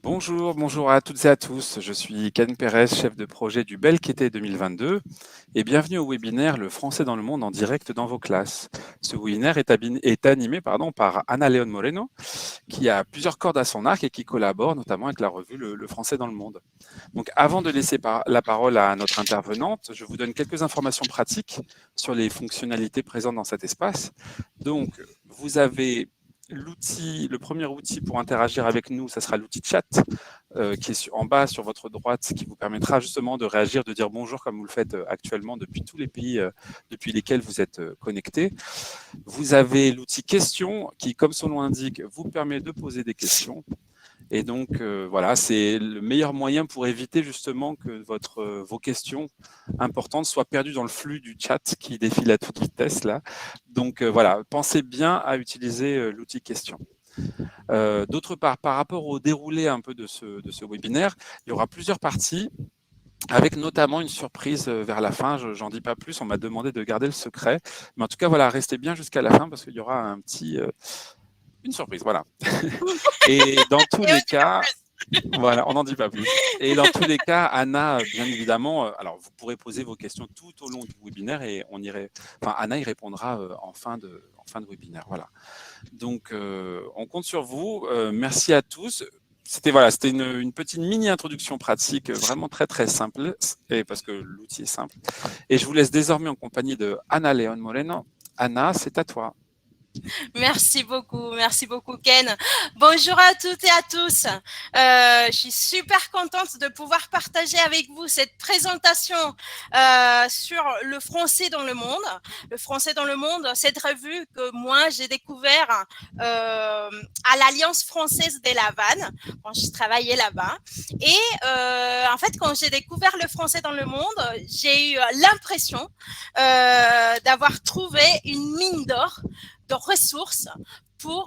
Bonjour à toutes et à tous. Je suis Ken Pérez, chef de projet du Belk-été 2022 et bienvenue au webinaire Le français dans le monde en direct dans vos classes. Ce webinaire est animé par Ana León Moreno qui a plusieurs cordes à son arc et qui collabore notamment avec la revue Le français dans le monde. Donc avant de laisser la parole à notre intervenante, je vous donne quelques informations pratiques sur les fonctionnalités présentes dans cet espace. Donc vous avez le premier outil pour interagir avec nous, ça sera l'outil chat qui est en bas sur votre droite, qui vous permettra justement de réagir, de dire bonjour comme vous le faites actuellement depuis tous les pays depuis lesquels vous êtes connectés. Vous avez l'outil questions qui, comme son nom l'indique, vous permet de poser des questions. Et donc, voilà, c'est le meilleur moyen pour éviter justement que vos questions importantes soient perdues dans le flux du chat qui défile à toute vitesse là. Donc, voilà, pensez bien à utiliser l'outil question. D'autre part, par rapport au déroulé un peu de ce webinaire, il y aura plusieurs parties avec notamment une surprise vers la fin. J'en dis pas plus, on m'a demandé de garder le secret. Mais en tout cas, voilà, restez bien jusqu'à la fin parce qu'il y aura une surprise, voilà. Et dans tous les cas, voilà, on n'en dit pas plus. Et dans tous les cas, Anna, bien évidemment, alors vous pourrez poser vos questions tout au long du webinaire et Anna y répondra en fin de webinaire. Voilà. Donc, on compte sur vous. Merci à tous. C'était une petite mini introduction pratique, vraiment très très simple, et parce que l'outil est simple. Et je vous laisse désormais en compagnie de Ana León Moreno. Anna, c'est à toi. Merci beaucoup Ken. Bonjour à toutes et à tous. Je suis super contente de pouvoir partager avec vous cette présentation sur le français dans le monde. Le français dans le monde, cette revue que moi j'ai découvert à l'Alliance française de La Havane quand je travaillais là-bas. Et en fait, quand j'ai découvert le français dans le monde, j'ai eu l'impression d'avoir trouvé une mine d'or de ressources pour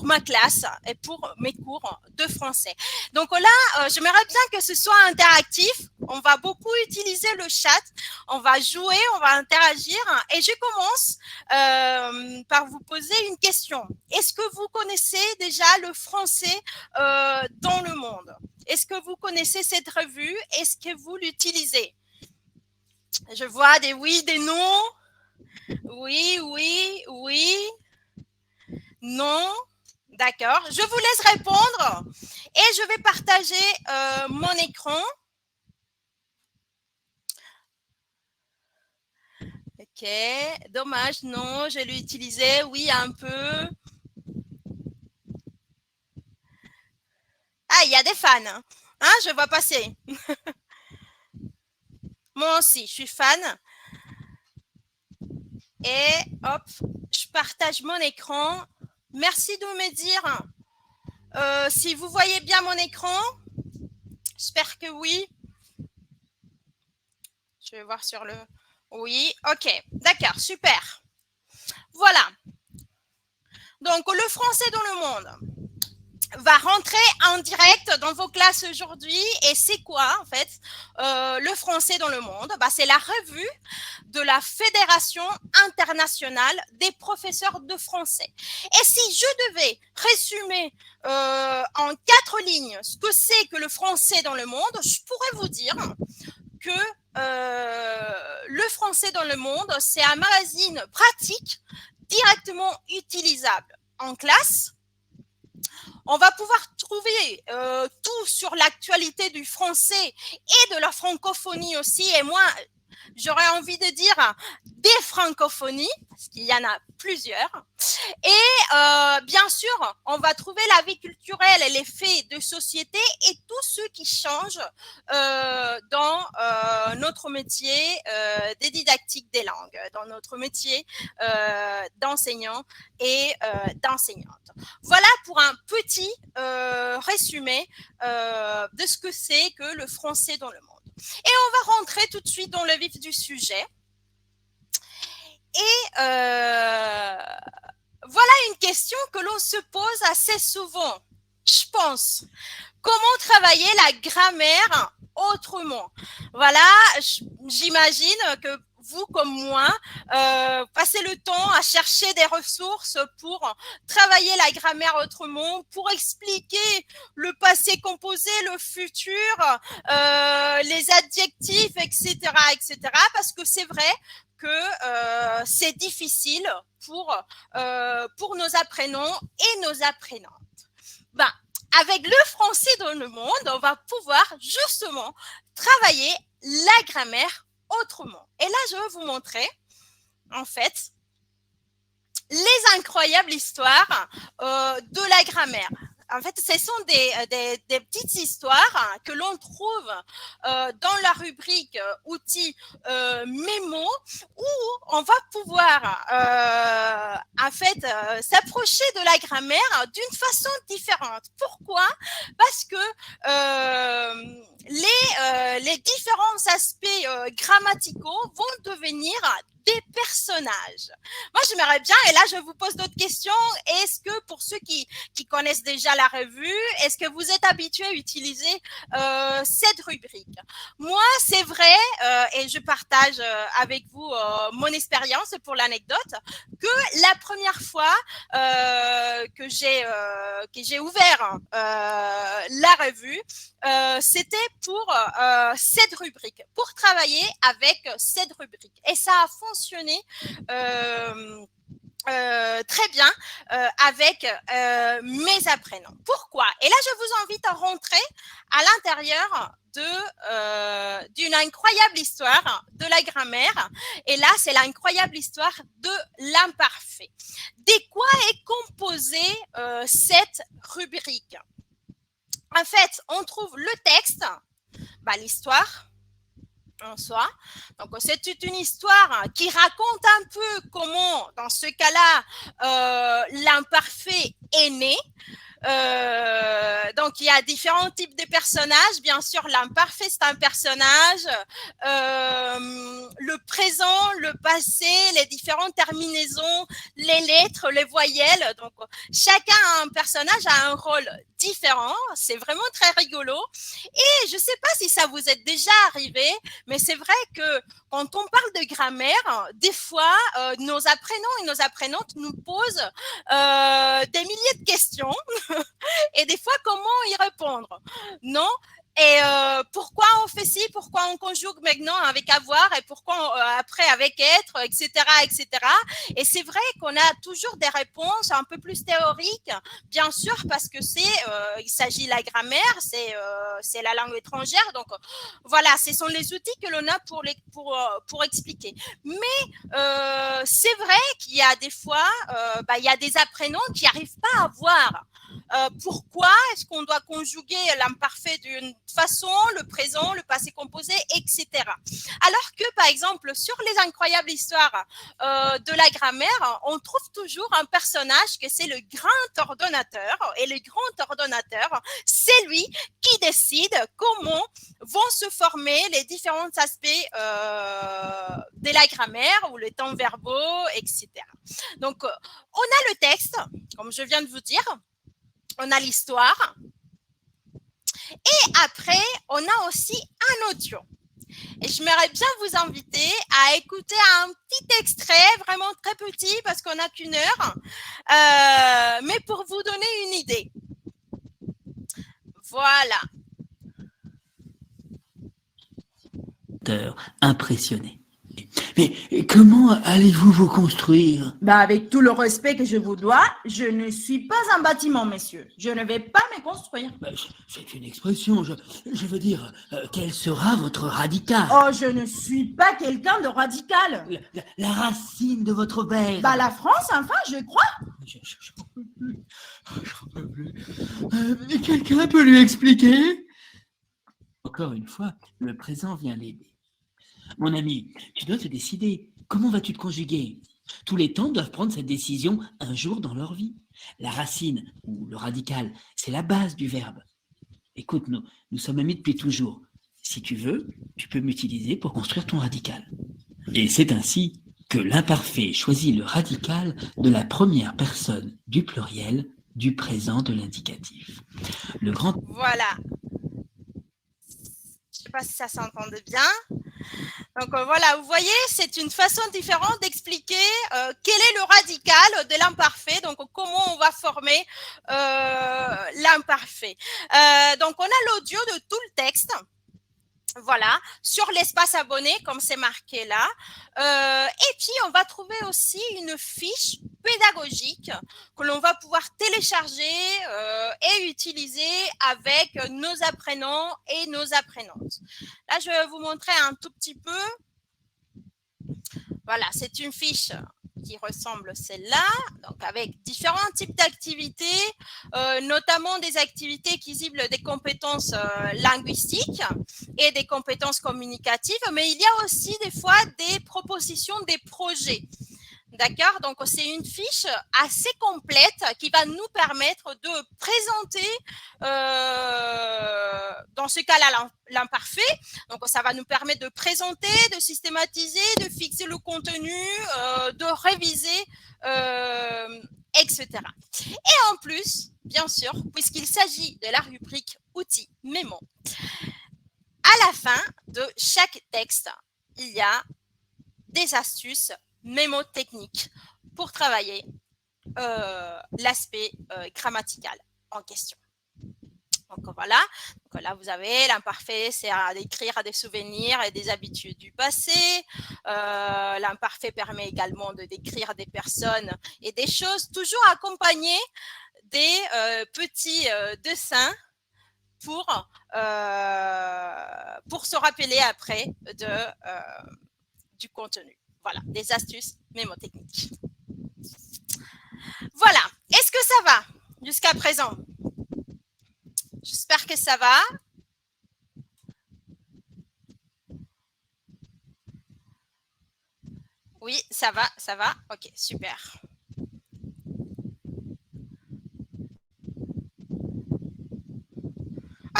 ma classe et pour mes cours de français. Donc là, j'aimerais bien que ce soit interactif. On va beaucoup utiliser le chat, on va jouer, on va interagir. Et je commence par vous poser une question. Est-ce que vous connaissez déjà le français dans le monde? Est-ce que vous connaissez cette revue? Est-ce que vous l'utilisez? Je vois des oui, des non. Oui, oui, oui. Non. D'accord. Je vous laisse répondre et je vais partager mon écran. Ok. Dommage. Non, je l'ai utilisé. Oui, un peu. Ah, il y a des fans. Hein, je vois passer. Moi aussi, je suis fan. Et hop, je partage mon écran. Merci de me dire si vous voyez bien mon écran. J'espère que oui. Je vais voir sur le... Oui, ok. D'accord, super. Voilà. Donc, le français dans le monde va rentrer en direct dans vos classes aujourd'hui. Et c'est quoi, en fait, le français dans le monde? C'est la revue de la Fédération internationale des professeurs de français. Et si je devais résumer en 4 lignes ce que c'est que le français dans le monde, je pourrais vous dire que le français dans le monde, c'est un magazine pratique directement utilisable en classe. On va pouvoir trouver tout sur l'actualité du français et de la francophonie aussi. Et moi, j'aurais envie de dire des francophonies, parce qu'il y en a plusieurs. Et bien sûr, on va trouver la vie culturelle et les faits de société et tout ce qui change dans notre métier des didactiques des langues, dans notre métier d'enseignant et d'enseignante. Voilà pour un petit résumé de ce que c'est que le français dans le monde. Et on va rentrer tout de suite dans le vif du sujet. Et voilà une question que l'on se pose assez souvent, je pense. Comment travailler la grammaire autrement? Voilà, j'imagine que vous comme moi, passez le temps à chercher des ressources pour travailler la grammaire autrement, pour expliquer le passé composé, le futur, les adjectifs, etc., etc., parce que c'est vrai que c'est difficile pour nos apprenants et nos apprenantes. Ben, avec le français dans le monde, on va pouvoir justement travailler la grammaire autrement. Et là, je vais vous montrer, en fait, les incroyables histoires de la grammaire. En fait, ce sont des petites histoires que l'on trouve dans la rubrique outils mémo, où on va pouvoir en fait s'approcher de la grammaire d'une façon différente. Pourquoi? Parce que les différents aspects grammaticaux vont devenir des personnages. Moi, j'aimerais bien, et là, je vous pose d'autres questions. Est-ce que pour ceux qui connaissent déjà la revue, est-ce que vous êtes habitués à utiliser cette rubrique? Moi, c'est vrai, et je partage avec vous mon expérience pour l'anecdote, que la première fois que j'ai ouvert la revue, c'était pour cette rubrique, pour travailler avec cette rubrique. Et ça a fonctionné très bien avec mes apprenants. Pourquoi? Et là, je vous invite à rentrer à l'intérieur d'une incroyable histoire de la grammaire. Et là, c'est l'incroyable histoire de l'imparfait. De quoi est composée cette rubrique? En fait, on trouve le texte, l'histoire en soi. Donc, c'est une histoire qui raconte un peu comment, dans ce cas-là, l'imparfait est né. Donc, il y a différents types de personnages. Bien sûr, l'imparfait, c'est un personnage. Le présent, le passé, les différentes terminaisons, les lettres, les voyelles. Donc, chacun a un personnage, a un rôle différent. C'est vraiment très rigolo. Et je ne sais pas si ça vous est déjà arrivé, mais c'est vrai que quand on parle de grammaire, des fois, nos apprenants et nos apprenantes nous posent des milliers de questions et des fois, comment y répondre? Non? Et pourquoi on fait ci, pourquoi on conjugue maintenant avec avoir et pourquoi après avec être, etc., etc. Et c'est vrai qu'on a toujours des réponses un peu plus théoriques, bien sûr, parce que il s'agit de la grammaire, c'est la langue étrangère. Donc voilà, ce sont les outils que l'on a pour expliquer. Mais c'est vrai qu'il y a des fois, il y a des apprenants qui n'arrivent pas à voir pourquoi est-ce qu'on doit conjuguer l'imparfait d'une façon, le présent, le passé composé, etc. Alors que, par exemple, sur les incroyables histoires de la grammaire, on trouve toujours un personnage que c'est le grand ordonnateur. Et le grand ordonnateur, c'est lui qui décide comment vont se former les différents aspects de la grammaire ou les temps verbaux, etc. Donc, on a le texte, comme je viens de vous dire. On a l'histoire et après, on a aussi un audio. Et j'aimerais bien vous inviter à écouter un petit extrait, vraiment très petit parce qu'on n'a qu'une heure, mais pour vous donner une idée. Voilà. Impressionné. Mais comment allez-vous vous construire? Avec tout le respect que je vous dois, je ne suis pas un bâtiment, messieurs. Je ne vais pas me construire. C'est une expression. Je veux dire, quel sera votre radical? Oh, je ne suis pas quelqu'un de radical. La racine de votre verbe. La France, enfin, je crois. J'en peux plus. J'en peux plus. Quelqu'un peut lui expliquer? Encore une fois, le présent vient l'aider. Mon ami, tu dois te décider. Comment vas-tu te conjuguer? Tous les temps doivent prendre cette décision un jour dans leur vie. La racine, ou le radical, c'est la base du verbe. Écoute, nous sommes amis depuis toujours. Si tu veux, tu peux m'utiliser pour construire ton radical. Et c'est ainsi que l'imparfait choisit le radical de la première personne du pluriel du présent de l'indicatif. Voilà. Je ne sais pas si ça s'entendait bien. Donc voilà, vous voyez, c'est une façon différente d'expliquer quel est le radical de l'imparfait, donc comment on va former l'imparfait. Donc on a l'audio de tout le texte. Voilà, sur l'espace abonné, comme c'est marqué là. Et puis, on va trouver aussi une fiche pédagogique que l'on va pouvoir télécharger et utiliser avec nos apprenants et nos apprenantes. Là, je vais vous montrer un tout petit peu. Voilà, c'est une fiche qui ressemble à celle-là, donc avec différents types d'activités, notamment des activités qui ciblent des compétences linguistiques et des compétences communicatives, mais il y a aussi des fois des propositions, des projets. D'accord? Donc, c'est une fiche assez complète qui va nous permettre de présenter, dans ce cas-là, l'imparfait. Donc, ça va nous permettre de présenter, de systématiser, de fixer le contenu, de réviser, etc. Et en plus, bien sûr, puisqu'il s'agit de la rubrique outils mémo, à la fin de chaque texte, il y a des astuces mémotechnique pour travailler l'aspect grammatical en question. Donc voilà, donc là vous avez l'imparfait, c'est à décrire des souvenirs et des habitudes du passé. L'imparfait permet également de décrire des personnes et des choses, toujours accompagnées des petits dessins pour se rappeler après du contenu. Voilà, des astuces mémotechniques. Voilà, est-ce que ça va jusqu'à présent? J'espère que ça va. Oui, ça va, ça va. Ok, super.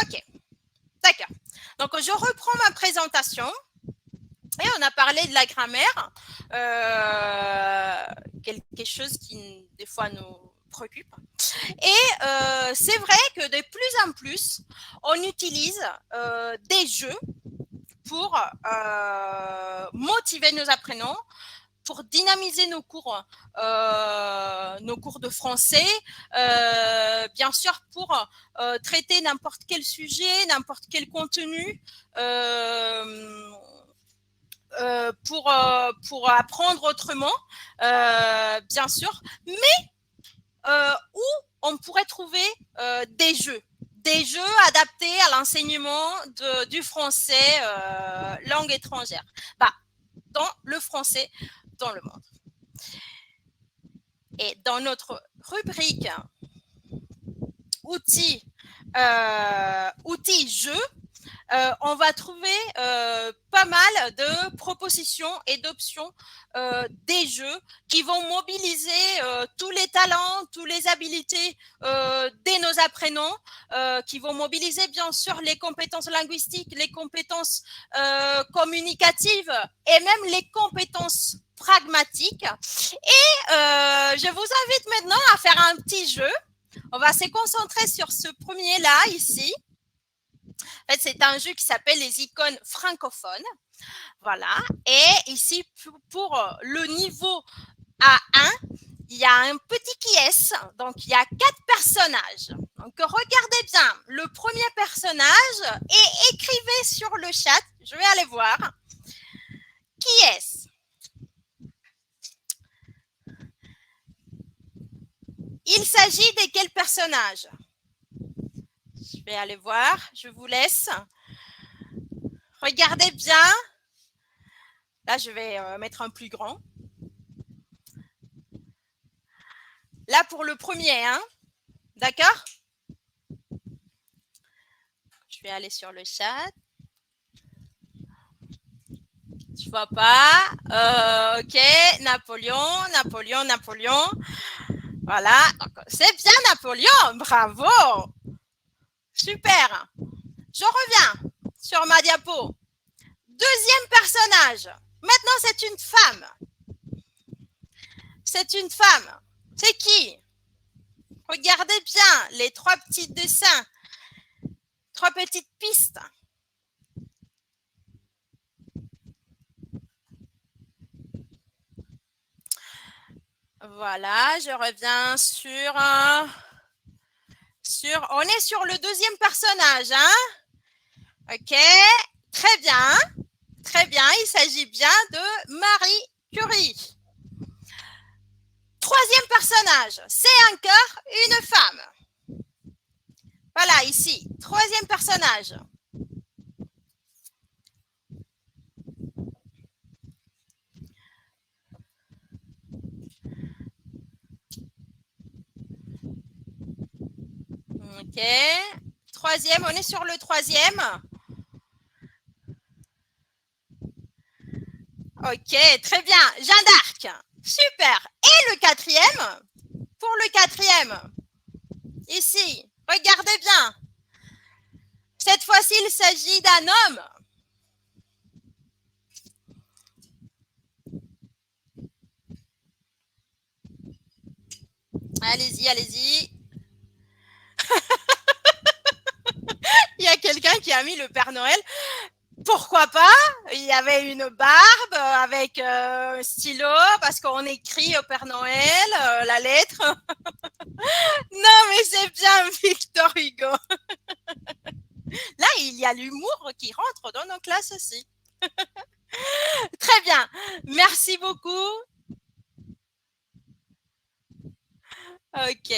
Ok, d'accord. Donc, je reprends ma présentation. Et on a parlé de la grammaire, quelque chose qui, des fois, nous préoccupe. Et c'est vrai que de plus en plus, on utilise des jeux pour motiver nos apprenants, pour dynamiser nos cours de français, bien sûr pour traiter n'importe quel sujet, n'importe quel contenu, pour apprendre autrement, bien sûr, mais où on pourrait trouver des jeux adaptés à l'enseignement du français langue étrangère. Dans le français dans le monde. Et dans notre rubrique outils jeux, on va trouver pas mal de propositions et d'options des jeux qui vont mobiliser tous les talents, toutes les habiletés de nos apprenants, qui vont mobiliser bien sûr les compétences linguistiques, les compétences communicatives et même les compétences pragmatiques. Et je vous invite maintenant à faire un petit jeu. On va se concentrer sur ce premier-là, ici. En fait, c'est un jeu qui s'appelle les icônes francophones. Voilà. Et ici, pour le niveau A1, il y a un petit qui est. Donc, il y a 4 personnages. Donc, regardez bien le premier personnage et écrivez sur le chat. Je vais aller voir. Qui est-ce? Il s'agit de quel personnage? Je vais aller voir, je vous laisse. Regardez bien. Là, je vais mettre un plus grand. Là, pour le premier, hein? D'accord? Je vais aller sur le chat. Je vois pas. Ok, Napoléon. Voilà. C'est bien, Napoléon. Bravo. Super. Je reviens sur ma diapo. Deuxième personnage. Maintenant, c'est une femme. C'est une femme. C'est qui? Regardez bien les 3 petits dessins. 3 petites pistes. Voilà, je reviens on est sur le deuxième personnage, hein? Ok, très bien, il s'agit bien de Marie Curie. Troisième personnage, c'est encore une femme. Voilà, ici, troisième personnage. Ok, troisième, on est sur le troisième. Ok, très bien, Jeanne d'Arc, super. Et le quatrième, pour le quatrième, ici, regardez bien. Cette fois-ci, il s'agit d'un homme. Allez-y, allez-y. Il y a quelqu'un qui a mis le Père Noël. Pourquoi pas? Il y avait une barbe avec un stylo parce qu'on écrit au Père Noël la lettre. Non, mais c'est bien Victor Hugo. Là, il y a l'humour qui rentre dans nos classes aussi. Très bien. Merci beaucoup. Ok.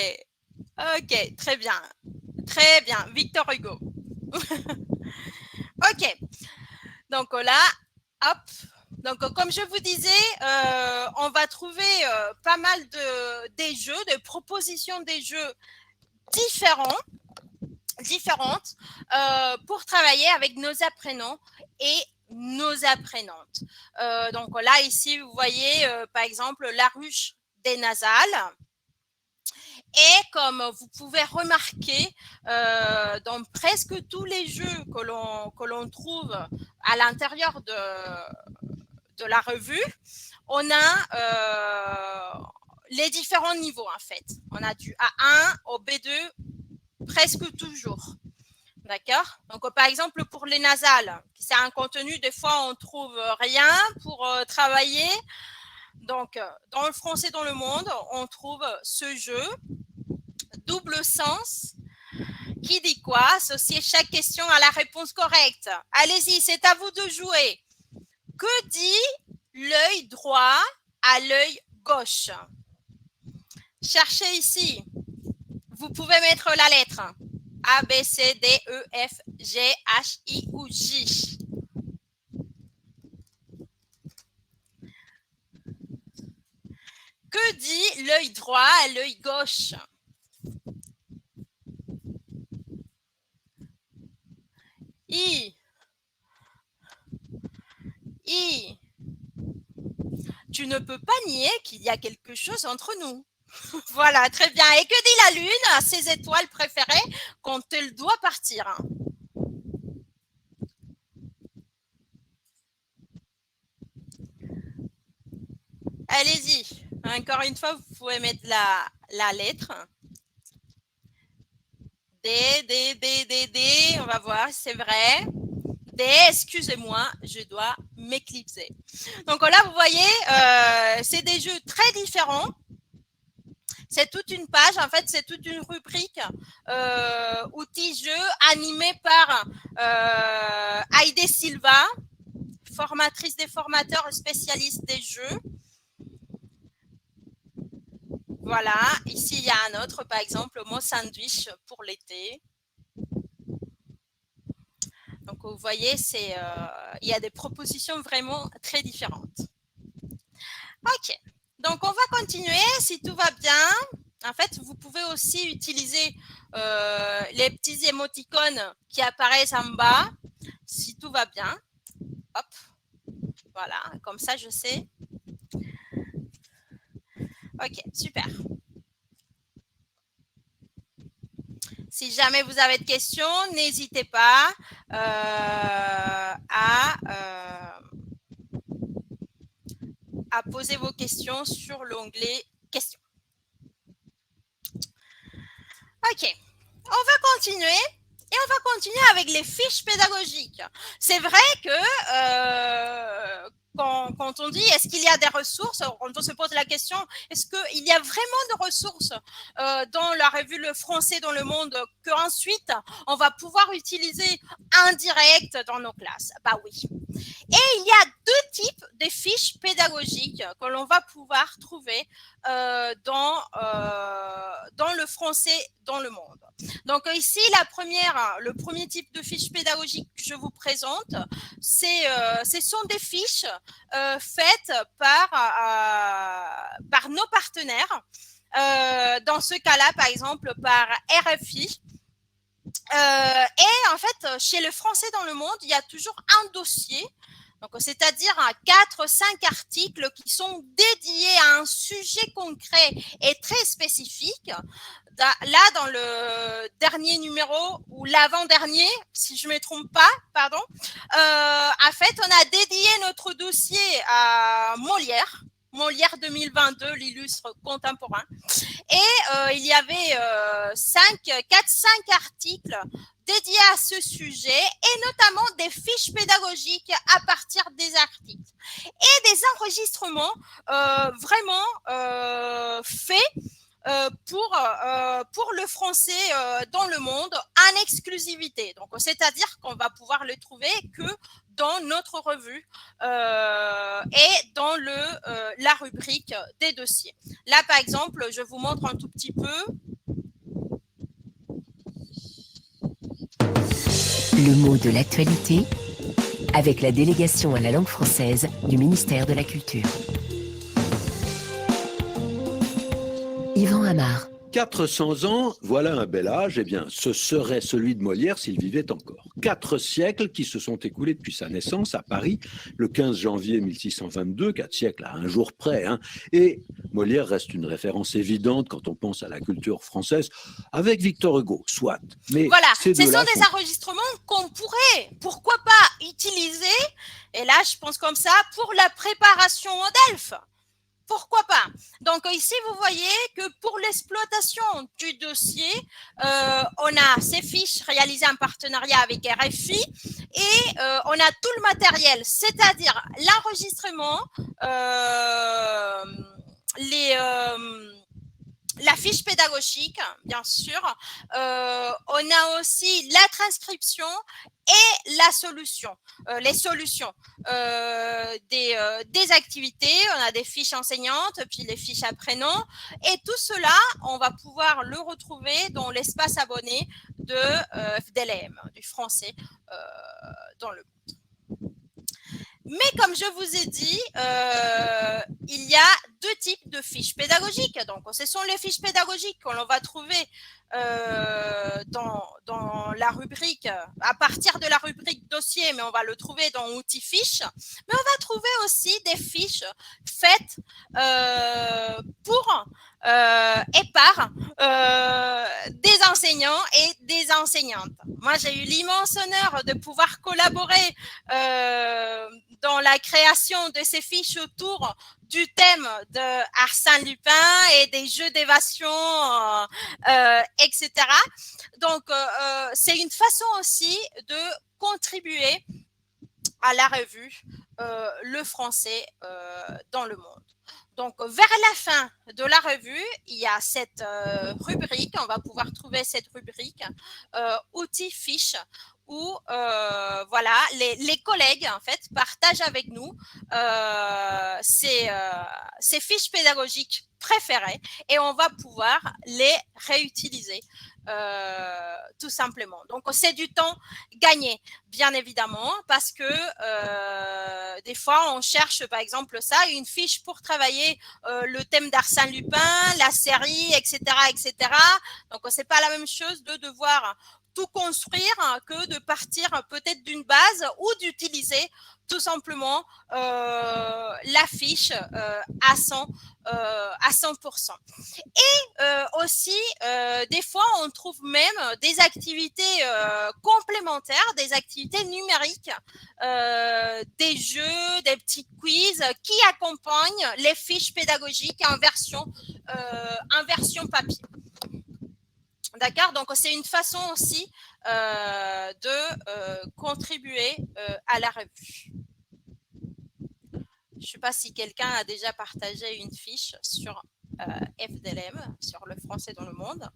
Ok, très bien. Très bien. Victor Hugo. Ok. Donc là, hop. Donc, comme je vous disais, on va trouver pas mal des jeux, des propositions des jeux différentes pour travailler avec nos apprenants et nos apprenantes. Donc là, ici, vous voyez, par exemple, la ruche des nasales. Et comme vous pouvez remarquer, dans presque tous les jeux que l'on trouve à l'intérieur de la revue, on a les différents niveaux en fait. On a du A1 au B2 presque toujours. D'accord? Donc, par exemple, pour les nasales, c'est un contenu, des fois, on ne trouve rien pour travailler. Donc, dans le français dans le monde, on trouve ce jeu, double sens, qui dit quoi? Associer chaque question à la réponse correcte. Allez-y, c'est à vous de jouer. Que dit l'œil droit à l'œil gauche? Cherchez ici. Vous pouvez mettre la lettre A, B, C, D, E, F, G, H, I ou J. Que dit l'œil droit à l'œil gauche? I. Tu ne peux pas nier qu'il y a quelque chose entre nous. Voilà, très bien. Et que dit la Lune, ses étoiles préférées, quand elle doit partir? Allez-y. Encore une fois, vous pouvez mettre la lettre. D. On va voir, c'est vrai. D, excusez-moi, je dois m'éclipser. Donc là, vous voyez, c'est des jeux très différents. C'est toute une page, en fait, c'est toute une rubrique outils jeux animée par Heidi Silva, formatrice des formateurs et spécialiste des jeux. Voilà, ici il y a un autre, par exemple, le mot sandwich pour l'été. Donc vous voyez, il y a des propositions vraiment très différentes. Ok, donc on va continuer si tout va bien. En fait, vous pouvez aussi utiliser les petits émoticônes qui apparaissent en bas si tout va bien. Hop, voilà, comme ça je sais. Ok, super. Si jamais vous avez de questions, n'hésitez pas à poser vos questions sur l'onglet questions. Ok, on va continuer. Et on va continuer avec les fiches pédagogiques. C'est vrai que quand on dit est-ce qu'il y a des ressources, quand on se pose la question, est-ce qu'il y a vraiment de ressources dans la revue Le Français dans le monde qu'ensuite on va pouvoir utiliser en direct dans nos classes? Bah oui. Et il y a deux types de fiches pédagogiques que l'on va pouvoir trouver dans le français dans le monde. Donc ici, le premier type de fiche pédagogique que je vous présente, ce sont des fiches faites par nos partenaires. Dans ce cas-là, par exemple, par RFI. Et en fait, chez Le Français dans le monde, il y a toujours un dossier, donc c'est-à-dire 4-5 articles qui sont dédiés à un sujet concret et très spécifique. Là, dans le dernier numéro ou l'avant-dernier, si je ne me trompe pas, pardon, en fait, on a dédié notre dossier à Molière 2022, l'illustre contemporain. Et il y avait 4-5 articles dédiés à ce sujet et notamment des fiches pédagogiques à partir des articles et des enregistrements vraiment faits pour le français dans le monde en exclusivité. Donc, c'est-à-dire qu'on va pouvoir le trouver que dans notre revue et dans la rubrique des dossiers. Là, par exemple, je vous montre un tout petit peu. Le mot de l'actualité avec la délégation à la langue française du ministère de la Culture. Yvan Amar. 400 ans, voilà un bel âge, eh bien, ce serait celui de Molière s'il vivait encore. 4 siècles qui se sont écoulés depuis sa naissance à Paris, le 15 janvier 1622, 4 siècles à un jour près. Hein. Et Molière reste une référence évidente quand on pense à la culture française, avec Victor Hugo, soit. Mais voilà, ce sont des enregistrements qu'on pourrait, pourquoi pas, utiliser, et là, je pense comme ça, pour la préparation au DELF. Pourquoi pas? Donc ici, vous voyez que pour l'exploitation du dossier, on a ces fiches réalisées en partenariat avec RFI et on a tout le matériel, c'est-à-dire l'enregistrement, la fiche pédagogique, bien sûr. On a aussi la transcription et la solution, les solutions des activités. On a des fiches enseignantes, puis les fiches apprenants. Et tout cela, on va pouvoir le retrouver dans l'espace abonné de FDLM, du français dans le monde. Mais comme je vous ai dit, il y a deux types de fiches pédagogiques. Donc, ce sont les fiches pédagogiques que l'on va trouver dans la rubrique, à partir de la rubrique dossier, mais on va le trouver dans outils fiches. Mais on va trouver aussi des fiches faites pour et par des enseignants et des enseignantes. Moi, j'ai eu l'immense honneur de pouvoir collaborer dans la création de ces fiches autour du thème de Arsène Lupin et des jeux d'évasion, etc. Donc, c'est une façon aussi de contribuer à la revue Le Français dans le monde. Donc, vers la fin de la revue, il y a cette rubrique, on va pouvoir trouver cette rubrique outils fiches où voilà, les collègues en fait partagent avec nous ces fiches pédagogiques préférées et on va pouvoir les réutiliser tout simplement. Donc, c'est du temps gagné, bien évidemment, parce que des fois, on cherche, par exemple, une fiche pour travailler le thème d'Arsène Lupin, la série, etc., etc. Donc, c'est pas la même chose de devoir tout construire que de partir peut-être d'une base ou d'utiliser tout simplement la fiche à 100%. Et aussi, des fois, on trouve même des activités complémentaires, des activités numériques, des jeux, des petits quiz qui accompagnent les fiches pédagogiques en version papier. D'accord, donc c'est une façon aussi de contribuer à la revue. Je ne sais pas si quelqu'un a déjà partagé une fiche sur FDLM, sur le français dans le monde.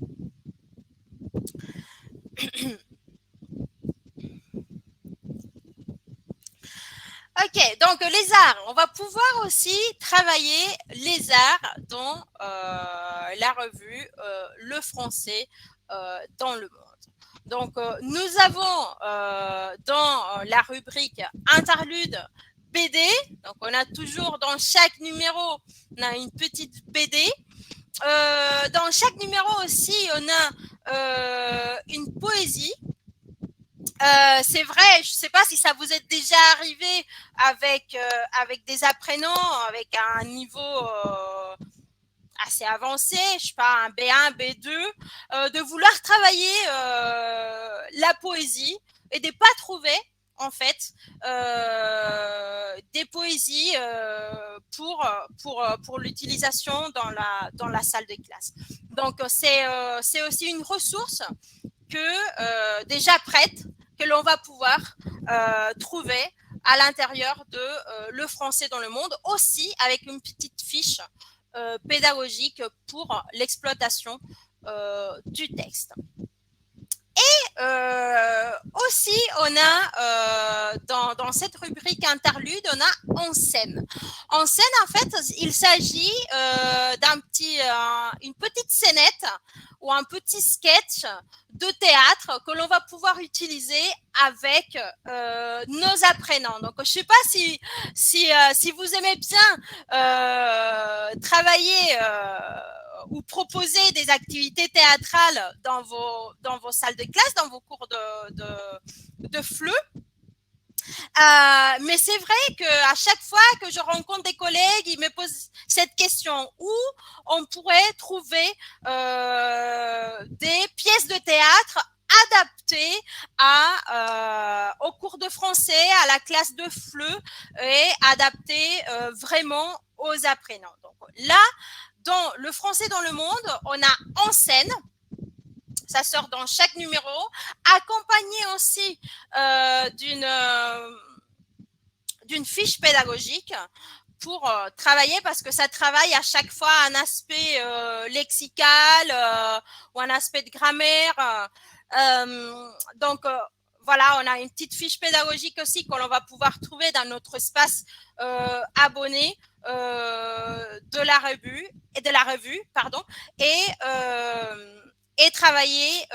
Ok, donc les arts, on va pouvoir aussi travailler les arts dans la revue Le français dans le monde. Donc, nous avons dans la rubrique interlude BD, donc on a toujours dans chaque numéro, on a une petite BD. Dans chaque numéro aussi, on a une poésie. C'est vrai, je ne sais pas si ça vous est déjà arrivé avec des apprenants, avec un niveau assez avancé, je sais pas, un B1, B2, de vouloir travailler la poésie et de ne pas trouver en fait des poésies pour l'utilisation dans la salle de classe. Donc, c'est aussi une ressource déjà prête, que l'on va pouvoir trouver à l'intérieur de Le français dans le monde, aussi avec une petite fiche pédagogique pour l'exploitation du texte. Et aussi, on a dans cette rubrique interlude, on a en scène. En scène, en fait, il s'agit une petite scénette ou un petit sketch de théâtre que l'on va pouvoir utiliser avec nos apprenants. Donc, je ne sais pas si vous aimez bien travailler ou proposer des activités théâtrales dans vos salles de classe, dans vos cours de FLE. Mais c'est vrai qu'à chaque fois que je rencontre des collègues, ils me posent cette question: où on pourrait trouver des pièces de théâtre adaptées au cours de français, à la classe de FLE et adaptées vraiment aux apprenants. Donc là, dans Le français dans le monde, on a en scène. Ça sort dans chaque numéro, accompagné aussi d'une fiche pédagogique pour travailler, parce que ça travaille à chaque fois un aspect lexical ou un aspect de grammaire. Donc, voilà, on a une petite fiche pédagogique aussi que l'on va pouvoir trouver dans notre espace abonné de la revue, et travailler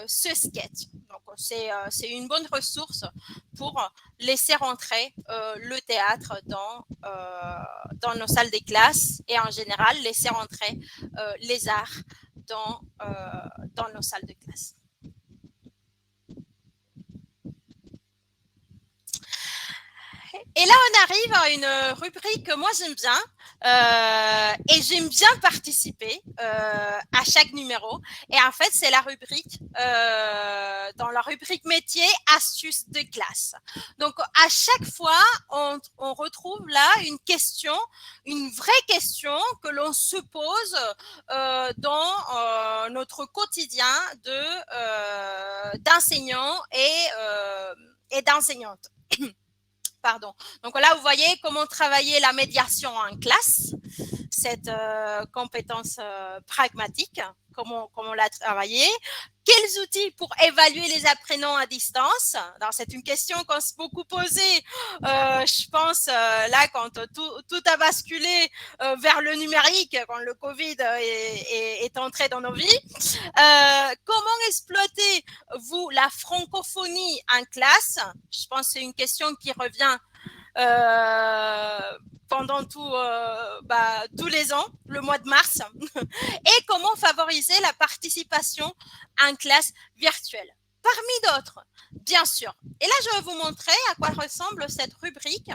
ce sketch. Donc, c'est une bonne ressource pour laisser rentrer le théâtre dans nos salles de classe et en général laisser rentrer les arts dans nos salles de classe. Et là, on arrive à une rubrique que moi j'aime bien et j'aime bien participer à chaque numéro. Et en fait, c'est la rubrique, dans la rubrique métier, astuces de classe. Donc, à chaque fois, on retrouve là une question, une vraie question que l'on se pose dans notre quotidien d'enseignants et d'enseignantes. Pardon. Donc là, vous voyez comment travailler la médiation en classe, cette compétence pragmatique, comment on l'a travaillé. Quels outils pour évaluer les apprenants à distance? Alors, c'est une question qu'on s'est beaucoup posée, je pense, là, quand tout a basculé vers le numérique, quand le Covid est entré dans nos vies. Comment exploiter, vous, la francophonie en classe? Je pense que c'est une question qui revient pendant tous les ans, le mois de mars, et comment favoriser la participation en classe virtuelle, parmi d'autres, bien sûr. Et là, je vais vous montrer à quoi ressemble cette rubrique.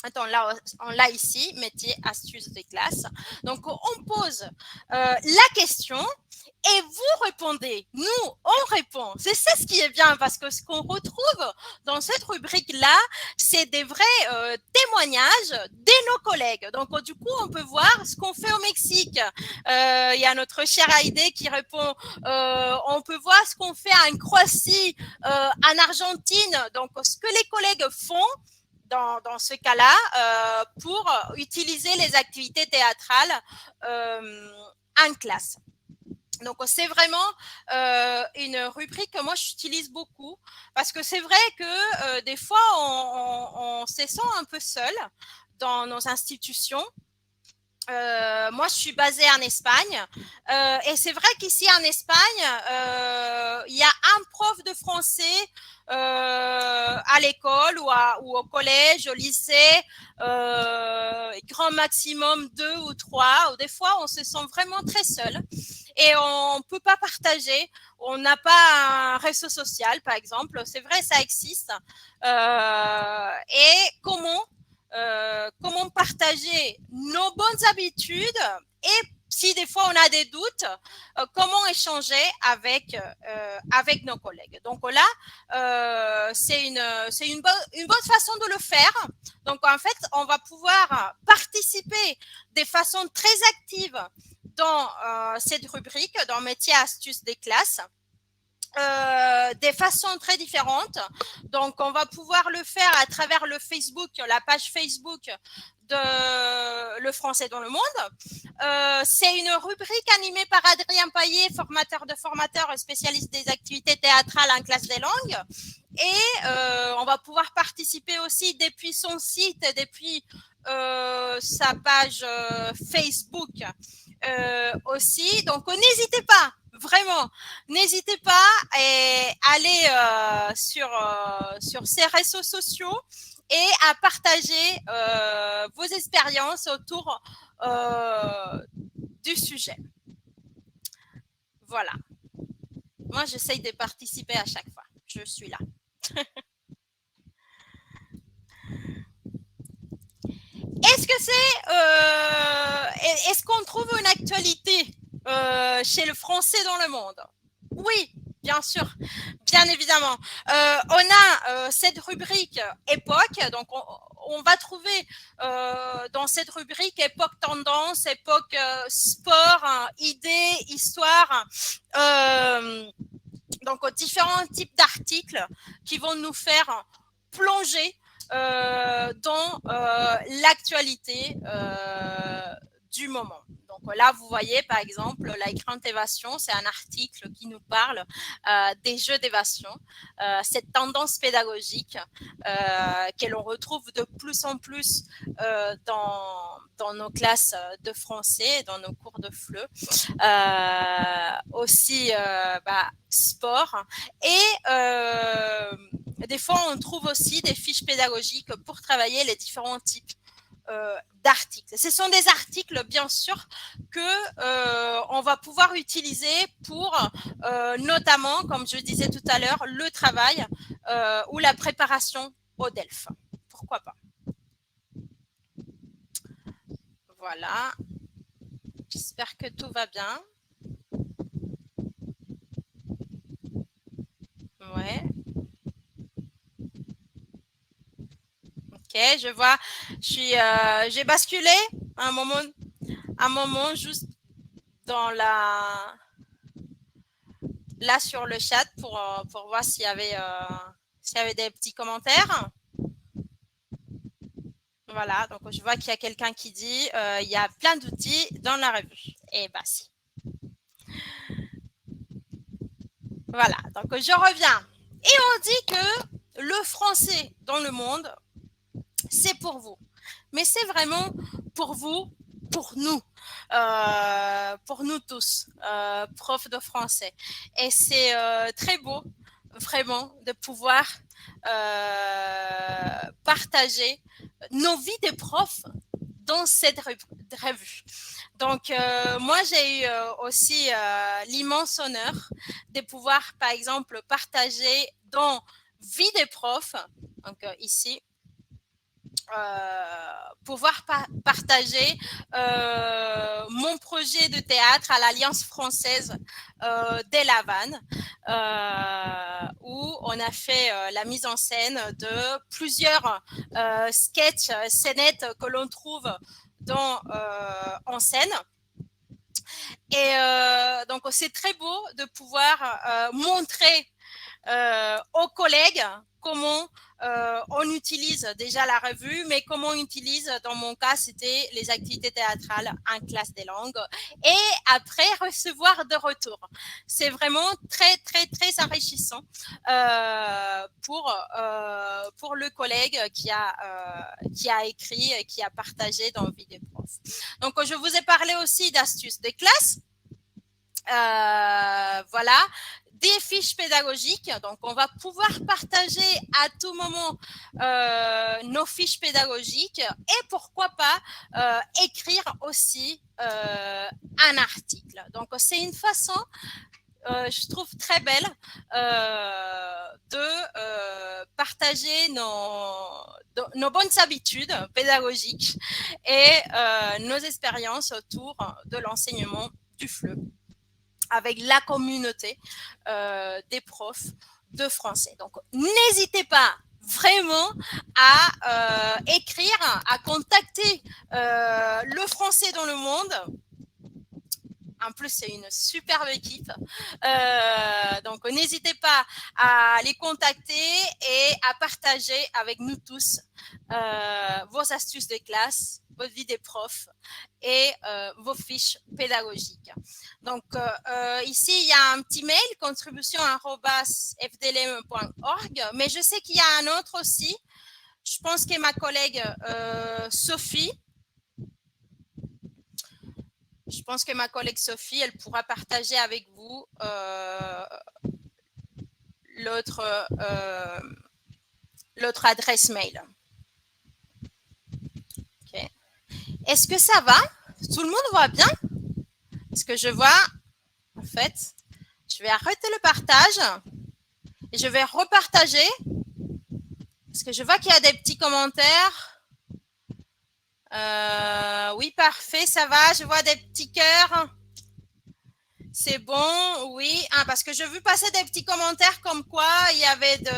Attends, là, on l'a ici, métier, astuces de classe. Donc, on pose la question et vous répondez. Nous, on répond. C'est ce qui est bien, parce que ce qu'on retrouve dans cette rubrique-là, c'est des vrais témoignages de nos collègues. Donc, du coup, on peut voir ce qu'on fait au Mexique. Il y a notre chère Haïdé qui répond. On peut voir ce qu'on fait en Croatie, en Argentine. Donc, ce que les collègues font, dans ce cas-là, pour utiliser les activités théâtrales en classe. Donc, c'est vraiment une rubrique que moi, j'utilise beaucoup parce que c'est vrai que des fois, on se sent un peu seul dans nos institutions. Moi, je suis basée en Espagne et c'est vrai qu'ici en Espagne, il y a un prof de français à l'école ou au collège, au lycée, grand maximum 2 ou 3. Ou des fois, on se sent vraiment très seul et on ne peut pas partager. On n'a pas un réseau social, par exemple. C'est vrai, ça existe. Et comment partager nos bonnes habitudes et si des fois on a des doutes, comment échanger avec nos collègues. Donc là, c'est une bonne façon de le faire. Donc en fait, on va pouvoir participer de façon très active dans cette rubrique, dans métiers astuces des classes. Des façons très différentes. Donc, on va pouvoir le faire à travers le Facebook, la page Facebook de Le Français dans le monde. C'est une rubrique animée par Adrien Paillet, formateur de formateurs et spécialiste des activités théâtrales en classe des langues. Et on va pouvoir participer aussi depuis son site, depuis sa page Facebook aussi. Donc, n'hésitez pas. Vraiment, n'hésitez pas à aller sur ces réseaux sociaux et à partager vos expériences autour du sujet. Voilà. Moi, j'essaye de participer à chaque fois. Je suis là. Est-ce qu'on trouve une actualité chez le français dans le monde? Oui, bien sûr, bien évidemment. On a cette rubrique époque, donc on va trouver dans cette rubrique époque tendance, époque sport, idées, histoire, donc différents types d'articles qui vont nous faire plonger dans l'actualité du moment. Donc là, vous voyez, par exemple, la grande évasion, c'est un article qui nous parle des jeux d'évasion, cette tendance pédagogique que l'on retrouve de plus en plus dans nos classes de français, dans nos cours de FLE, aussi sport. Et des fois, on trouve aussi des fiches pédagogiques pour travailler les différents types d'articles. Ce sont des articles, bien sûr, que on va pouvoir utiliser pour notamment, comme je disais tout à l'heure, le travail ou la préparation au DELF. Pourquoi pas? Voilà. J'espère que tout va bien. Ouais. Ok, je vois. J'ai basculé un moment juste dans là sur le chat pour voir s'il y avait des petits commentaires. Voilà, donc je vois qu'il y a quelqu'un qui dit il y a plein d'outils dans la revue. Et bah si. Voilà, donc je reviens. Et on dit que le français dans le monde, c'est pour vous. Mais c'est vraiment pour vous, pour nous tous, profs de français. Et c'est très beau, vraiment, de pouvoir partager nos vies de profs dans cette revue. Donc, moi, j'ai eu aussi l'immense honneur de pouvoir, par exemple, partager dans Vie des profs, donc ici, pouvoir partager mon projet de théâtre à l'Alliance française dès La Havane, où on a fait la mise en scène de plusieurs sketchs, scénettes que l'on trouve en scène. Et donc, c'est très beau de pouvoir montrer aux collègues comment on utilise déjà la revue, mais comment on utilise, dans mon cas, c'était les activités théâtrales en classe des langues et après recevoir de retour. C'est vraiment très, très, très enrichissant pour le collègue qui a écrit et qui a partagé dans Vidéoprof. Donc, je vous ai parlé aussi d'astuces de classe. Voilà, des fiches pédagogiques. Donc, on va pouvoir partager à tout moment nos fiches pédagogiques et pourquoi pas écrire aussi un article. Donc, c'est une façon, je trouve très belle, de partager nos bonnes habitudes pédagogiques et nos expériences autour de l'enseignement du FLE avec la communauté des profs de français. Donc, n'hésitez pas vraiment à écrire, à contacter le français dans le monde. En plus, c'est une superbe équipe. Donc, n'hésitez pas à les contacter et à partager avec nous tous vos astuces de classe, votre vie des profs et vos fiches pédagogiques. Donc, ici, il y a un petit mail, contribution@fdlm.org, mais je sais qu'il y a un autre aussi. Je pense que ma collègue Sophie, elle pourra partager avec vous l'autre adresse mail. Okay. Est-ce que ça va? Tout le monde voit bien? Est-ce que je vois? En fait, je vais arrêter le partage et je vais repartager parce que je vois qu'il y a des petits commentaires. Oui, parfait, ça va. Je vois des petits cœurs. C'est bon, oui. Ah, parce que je veux passer des petits commentaires comme quoi il y avait de...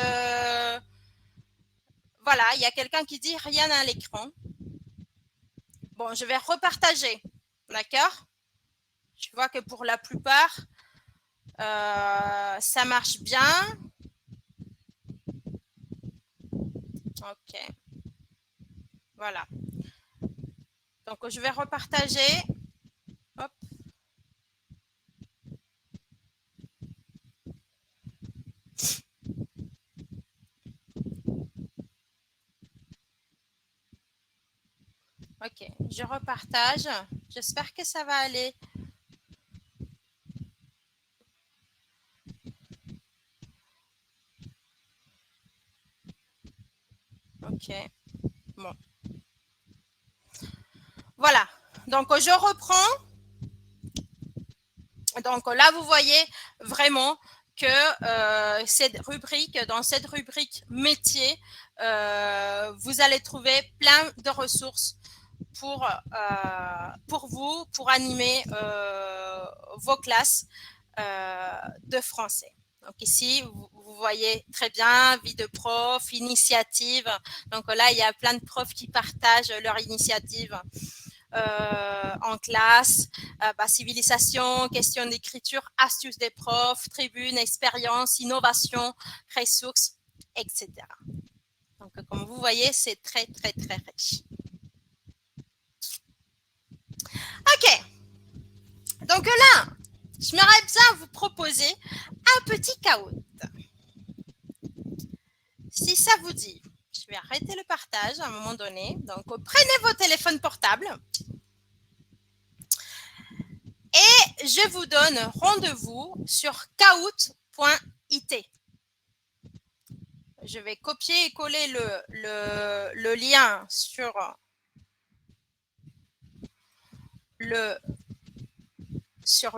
Voilà, il y a quelqu'un qui dit rien à l'écran. Bon, je vais repartager. D'accord? Je vois que pour la plupart, ça marche bien. OK. Voilà. Donc, je vais repartager. Hop. OK, je repartage. J'espère que ça va aller. OK. Bon. Voilà. Donc, je reprends. Donc, là, vous voyez vraiment que dans cette rubrique métier, vous allez trouver plein de ressources pour vous, pour animer vos classes de français. Donc ici, vous voyez très bien, vie de prof, initiative. Donc là, il y a plein de profs qui partagent leur initiative en classe, civilisation, questions d'écriture, astuces des profs, tribunes, expérience, innovation, ressources, etc. Donc, comme vous voyez, c'est très, très, très riche. OK. Donc là, j'aimerais bien vous proposer un petit caout. Si ça vous dit, je vais arrêter le partage à un moment donné. Donc, prenez vos téléphones portables et je vous donne rendez-vous sur kahoot.it. Je vais copier et coller le lien sur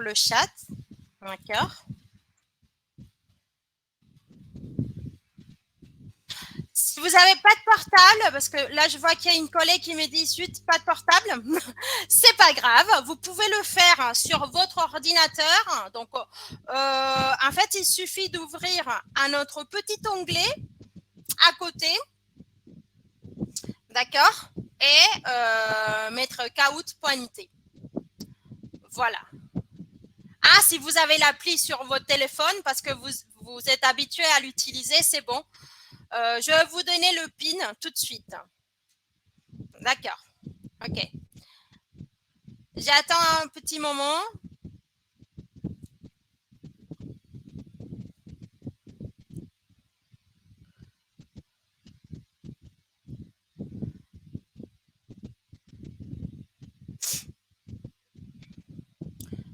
le chat. D'accord. Si vous n'avez pas de portable, parce que là, je vois qu'il y a une collègue qui me dit zut, pas de portable, c'est pas grave. Vous pouvez le faire sur votre ordinateur. Donc, en fait, il suffit d'ouvrir un autre petit onglet à côté. D'accord? Et mettre kahoot.it. Voilà. Ah, si vous avez l'appli sur votre téléphone, parce que vous êtes habitué à l'utiliser, c'est bon. Je vais vous donner le PIN tout de suite. D'accord. OK. J'attends un petit moment.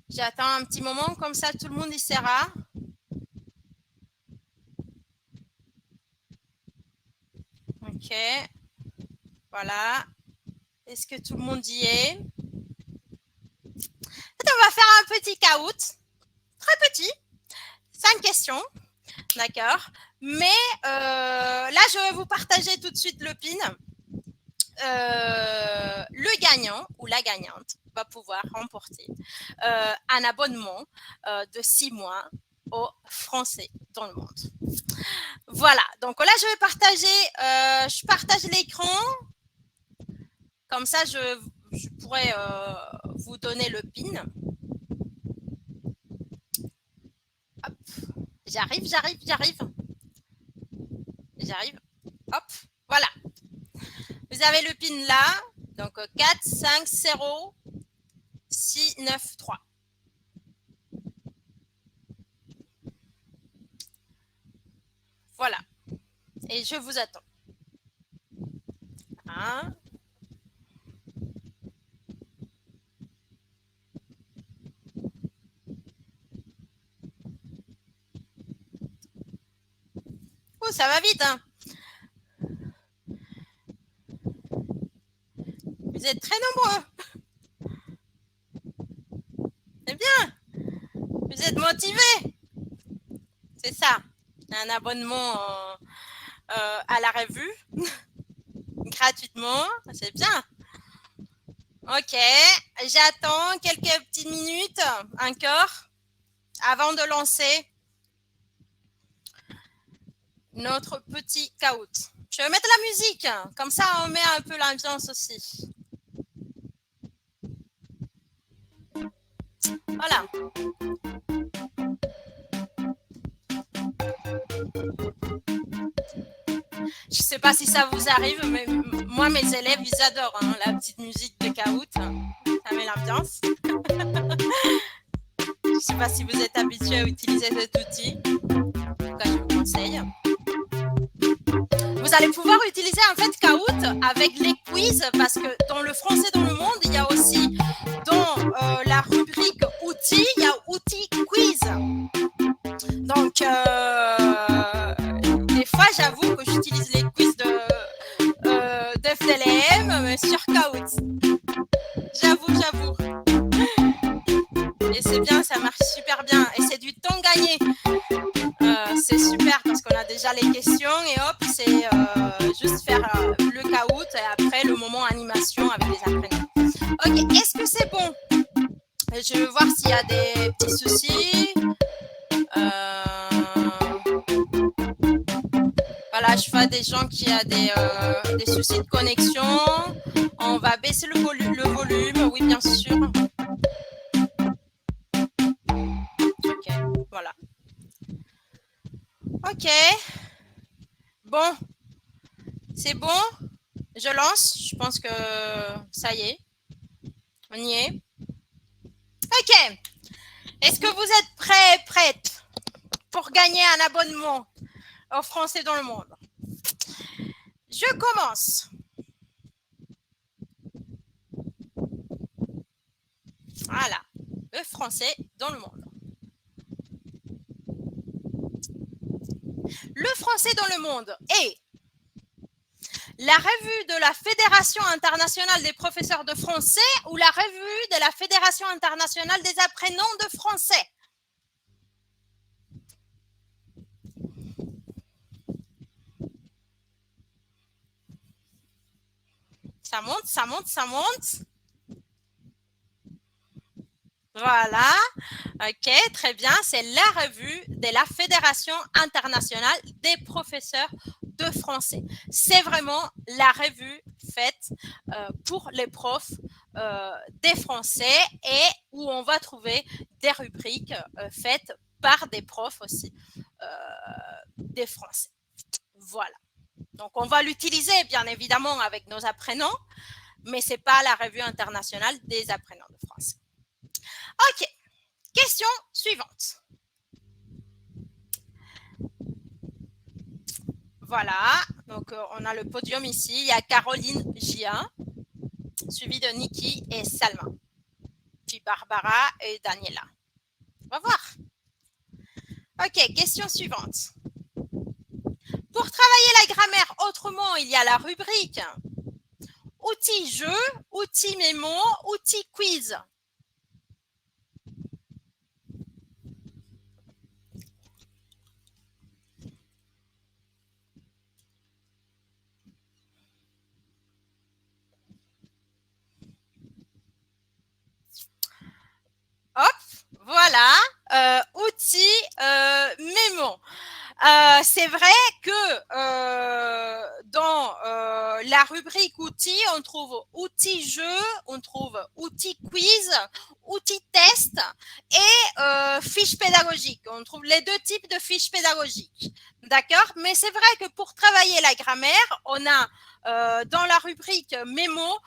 J'attends un petit moment, comme ça tout le monde y sera. OK. Voilà. Est-ce que tout le monde y est? On va faire un petit caout. Très petit. 5 questions. D'accord. Mais là, je vais vous partager tout de suite le PIN. Le gagnant ou la gagnante va pouvoir remporter un abonnement de 6 mois aux Français dans le monde. Voilà, donc là je vais partager, je partage l'écran, comme ça je pourrais vous donner le PIN. Hop, j'arrive. Hop, voilà. Vous avez le PIN là, donc 4, 5, 0, 6, 9, 3. Voilà. Et je vous attends. 1. Oh, ça va vite, hein? Vous êtes très nombreux. C'est bien. Vous êtes motivés. C'est ça. Un abonnement à la revue gratuitement. C'est bien. OK. J'attends quelques petites minutes encore avant de lancer notre petit caout. Je vais mettre la musique. Comme ça, on met un peu l'ambiance aussi. Voilà. Je ne sais pas si ça vous arrive, mais moi, mes élèves, ils adorent hein, la petite musique de caout. Ça met l'ambiance. Je ne sais pas si vous êtes habitué à utiliser cet outil. En tout cas, je vous conseille. Vous allez pouvoir utiliser en fait Kahoot avec les quiz parce que dans le français dans le monde, il y a aussi dans la rubrique outils, il y a outils quiz. Donc, des fois, j'avoue que j'utilise les quiz de FDLM mais sur Kahoot. J'avoue. Et c'est bien, ça marche super bien. Et c'est du temps gagné. C'est super parce qu'on a déjà les questions et hop, c'est juste faire le caout et après le moment animation avec les apprenants. Ok, est-ce que c'est bon? Je vais voir s'il y a des petits soucis. Voilà, je vois des gens qui ont des soucis de connexion. On va baisser le volume, oui, bien sûr. Ok, voilà. Ok. Bon. C'est bon. Je lance. Je pense que ça y est. On y est. Ok. Est-ce que vous êtes prêtes pour gagner un abonnement aux Français dans le monde? Je commence. Voilà. Le français dans le monde. Le français dans le monde est la revue de la Fédération internationale des professeurs de français ou la revue de la Fédération internationale des apprenants de français. Ça monte. Voilà, ok, très bien. C'est la revue de la Fédération internationale des professeurs de français. C'est vraiment la revue faite pour les profs des français et où on va trouver des rubriques faites par des profs aussi des français. Voilà. Donc, on va l'utiliser, bien évidemment, avec nos apprenants, mais ce n'est pas la revue internationale des apprenants de français. OK. Question suivante. Voilà. Donc, on a le podium ici. Il y a Caroline Gia, suivie de Niki et Salma. Puis Barbara et Daniela. On va voir. OK. Question suivante. Pour travailler la grammaire autrement, il y a la rubrique outils jeu, outils mémo, outils quiz. Hop, voilà, outils mémo. C'est vrai que dans la rubrique outils, on trouve outils jeux, on trouve outils quiz, outils test et fiches pédagogiques. On trouve les deux types de fiches pédagogiques. D'accord? Mais c'est vrai que pour travailler la grammaire, on a dans la rubrique mémo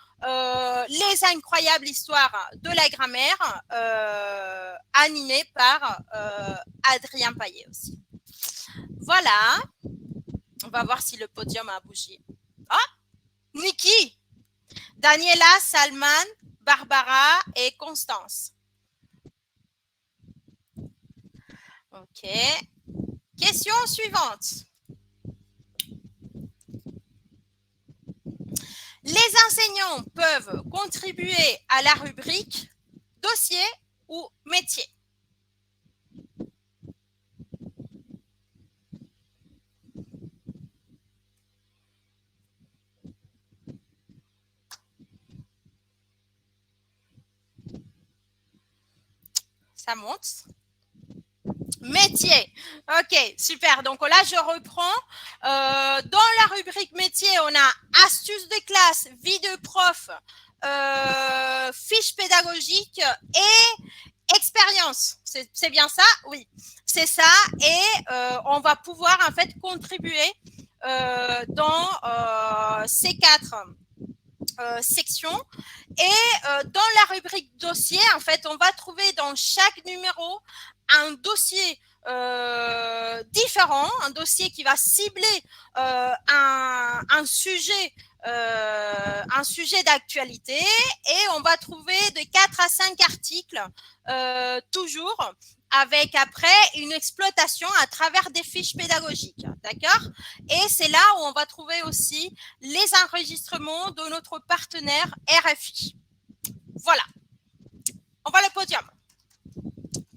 les incroyables histoires de la grammaire animées par Adrien Payet aussi. Voilà. On va voir si le podium a bougé. Ah, Niki, Daniela, Salman, Barbara et Constance. OK. Question suivante. Les enseignants peuvent contribuer à la rubrique dossier ou métier. Ça monte. Métier. OK, super. Donc là, je reprends. Dans la rubrique métier, on a astuces de classe, vie de prof, fiches pédagogiques et expérience. C'est bien ça? Oui, c'est ça. Et on va pouvoir en fait contribuer dans ces 4 sections. Et dans la rubrique dossier, en fait, on va trouver dans chaque numéro un dossier différent, un dossier qui va cibler un sujet d'actualité, et on va trouver de 4 à 5 articles toujours avec après une exploitation à travers des fiches pédagogiques, d'accord? Et c'est là où on va trouver aussi les enregistrements de notre partenaire RFI. Voilà. On va le podium.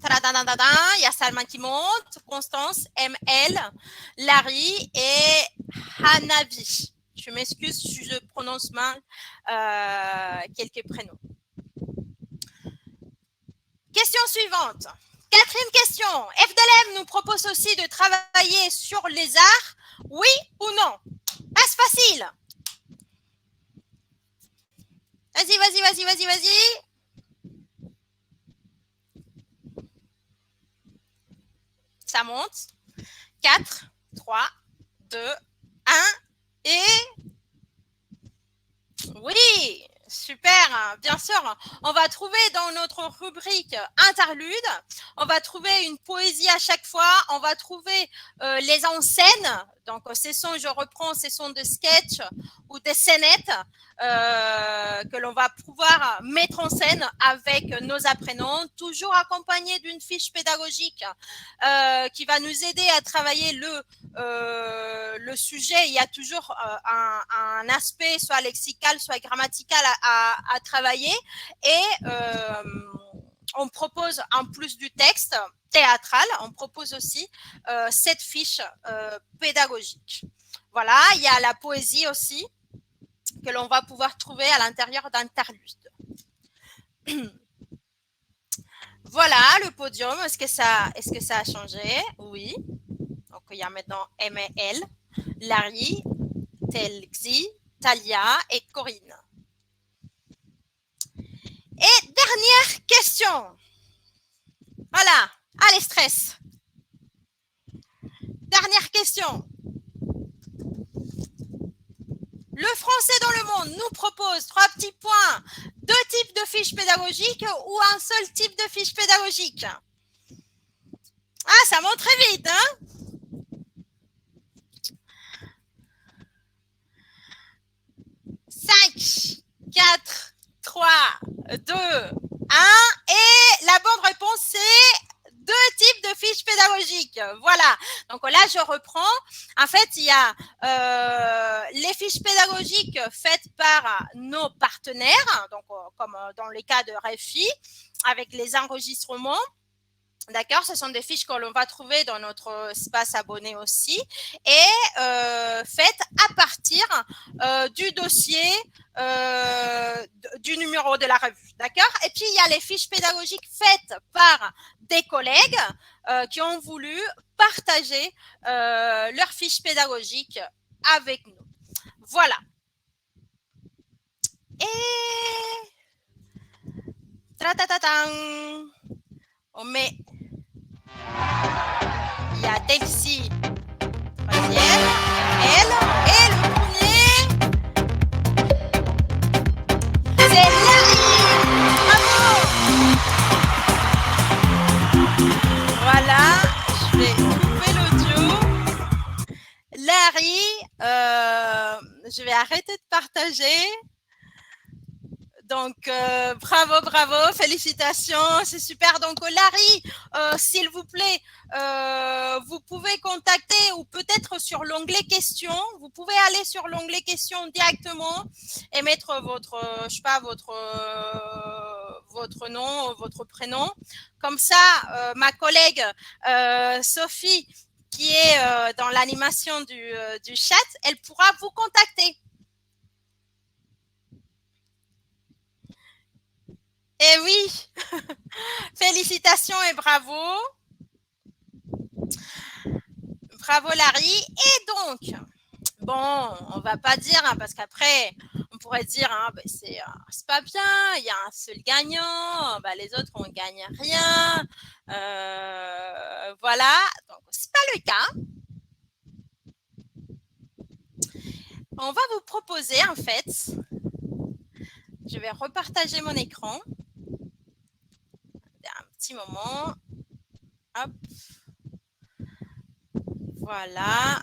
Il y a Salman qui monte, Constance, ML, Larry et Hanavi. Je m'excuse si je prononce mal quelques prénoms. Question suivante. 4e question. FDLM nous propose aussi de travailler sur les arts. Oui ou non? Passe facile. Vas-y, vas-y, vas-y, vas-y, vas-y. Ça monte. 4, 3, 2, 1 et... Oui, super, bien sûr. On va trouver dans notre rubrique interlude, on va trouver une poésie à chaque fois, on va trouver les en scène. Donc, je reprends, ce sont de sketch ou des scénettes que l'on va pouvoir mettre en scène avec nos apprenants, toujours accompagnés d'une fiche pédagogique qui va nous aider à travailler le sujet. Il y a toujours un aspect soit lexical, soit grammatical à travailler, et on propose, en plus du texte théâtral, on propose aussi cette fiche pédagogique. Voilà, il y a la poésie aussi que l'on va pouvoir trouver à l'intérieur d'interlude. Voilà le podium. Est-ce que ça a changé? Oui. Donc, il y a maintenant ML, Larry, Telxi, Talia et Corinne. Et dernière question. Voilà. Allez, stress. Dernière question. le français dans le monde nous propose 3 petits points, 2 types de fiches pédagogiques ou un seul type de fiche pédagogique? Ah, ça monte très vite, hein? Cinq, 4, 3, 2, 1. Et la bonne réponse, c'est 2 types de fiches pédagogiques. Voilà. Donc là, je reprends. En fait, il y a les fiches pédagogiques faites par nos partenaires, donc comme dans le cas de REFI, avec les enregistrements. D'accord, ce sont des fiches que l'on va trouver dans notre espace abonné aussi et faites à partir du dossier du numéro de la revue. D'accord. Et puis, il y a les fiches pédagogiques faites par des collègues qui ont voulu partager leurs fiches pédagogiques avec nous. Voilà. Et... Tra-ta-ta-tan. On met, il y a Delcy, troisième, elle, et le premier, c'est Larry. Bravo. Voilà, je vais couper l'audio. Larry, je vais arrêter de partager. Donc, bravo, bravo, félicitations, c'est super. Donc, Larry, s'il vous plaît, vous pouvez contacter ou peut-être sur l'onglet questions. Vous pouvez aller sur l'onglet questions directement et mettre votre, je sais pas, votre nom, votre prénom. Comme ça, ma collègue Sophie, qui est dans l'animation du chat, elle pourra vous contacter. Eh oui, félicitations et bravo. Bravo Larry. Et donc, bon, on va pas dire, hein, parce qu'après, on pourrait dire, hein, ben c'est pas bien, il y a un seul gagnant, ben les autres, on ne gagne rien. Voilà, donc c'est pas le cas. On va vous proposer, en fait, je vais repartager mon écran. Un petit moment. Hop. Voilà.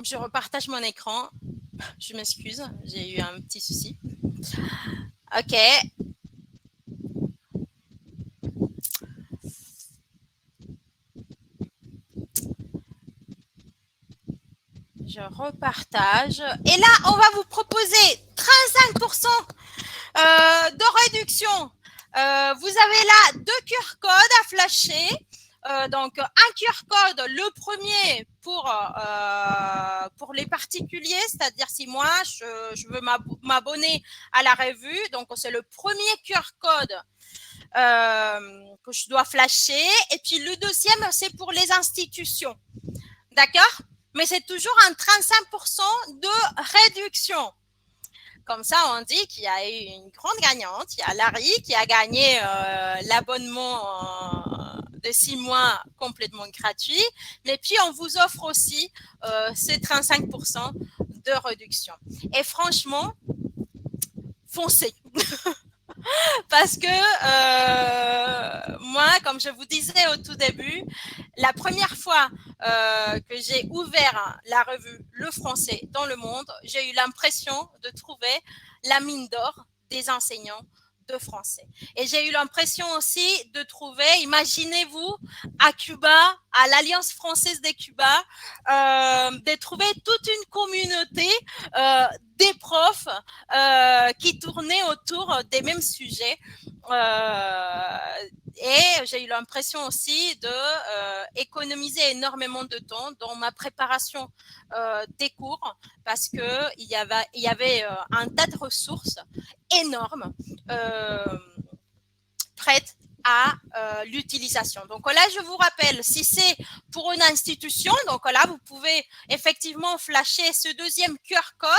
Je repartage mon écran. Je m'excuse, j'ai eu un petit souci. OK. Je repartage. Et là, on va vous proposer 35% de réduction. Vous avez là 2 QR codes à flasher. Donc, un QR code, le premier pour les particuliers, c'est-à-dire si moi, je veux m'abonner à la revue. Donc, c'est le premier QR code que je dois flasher. Et puis, le deuxième, c'est pour les institutions. D'accord? Mais c'est toujours un 35% de réduction. Comme ça, on dit qu'il y a eu une grande gagnante. Il y a Larry qui a gagné l'abonnement de 6 mois complètement gratuit. Mais puis, on vous offre aussi ces 35% de réduction. Et franchement, foncez. Parce que moi, comme je vous disais au tout début, la première fois que j'ai ouvert la revue Le Français dans le monde, j'ai eu l'impression de trouver la mine d'or des enseignants de français. Et j'ai eu l'impression aussi de trouver, imaginez-vous, à Cuba, à l'Alliance française de Cuba, de trouver toute une communauté des profs qui tournaient autour des mêmes sujets. Et j'ai eu l'impression aussi de économiser énormément de temps dans ma préparation des cours parce que il y avait un tas de ressources énormes prêtes à l'utilisation. Donc là, je vous rappelle, si c'est pour une institution, donc là, vous pouvez effectivement flasher ce deuxième QR code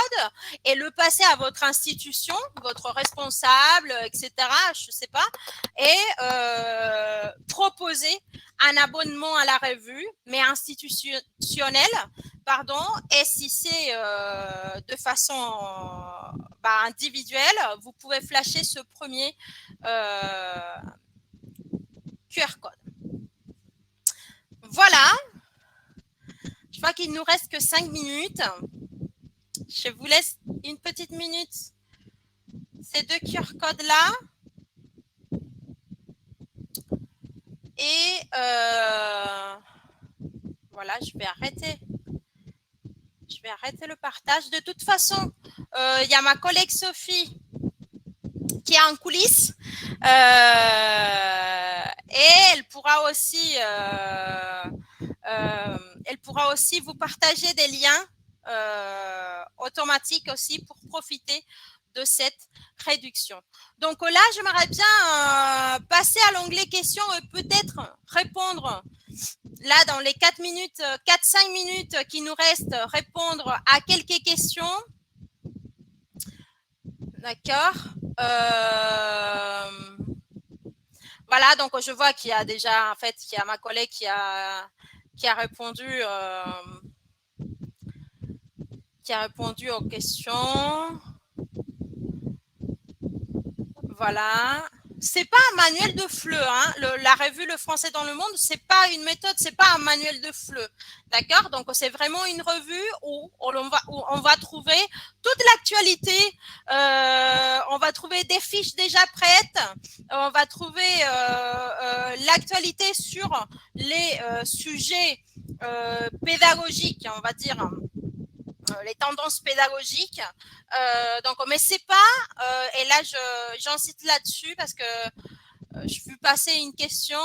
et le passer à votre institution, votre responsable, etc., je ne sais pas, et proposer un abonnement à la revue, mais institutionnel, pardon, et si c'est de façon individuelle, vous pouvez flasher ce premier QR code. Voilà. Je vois qu'il nous reste que 5 minutes. Je vous laisse une petite minute. Ces deux QR codes-là. Et voilà, je vais arrêter. Je vais arrêter le partage. De toute façon, il y a ma collègue Sophie qui est en coulisses et elle pourra aussi vous partager des liens automatiques aussi pour profiter de cette réduction. Donc là, j'aimerais bien passer à l'onglet questions et peut-être répondre là dans les 4-5 minutes qui nous restent, répondre à quelques questions. D'accord. Voilà, donc je vois qu'il y a déjà, en fait, il y a ma collègue qui a répondu aux questions. Voilà. C'est pas un manuel de FLE, hein. La revue Le Français dans le monde, c'est pas une méthode, c'est pas un manuel de FLE, d'accord. Donc c'est vraiment une revue où on va trouver toute l'actualité, on va trouver des fiches déjà prêtes, on va trouver l'actualité sur les sujets pédagogiques, on va dire. Les tendances pédagogiques. Donc, mais c'est pas, et là j'insiste là-dessus parce que je veux passer une question.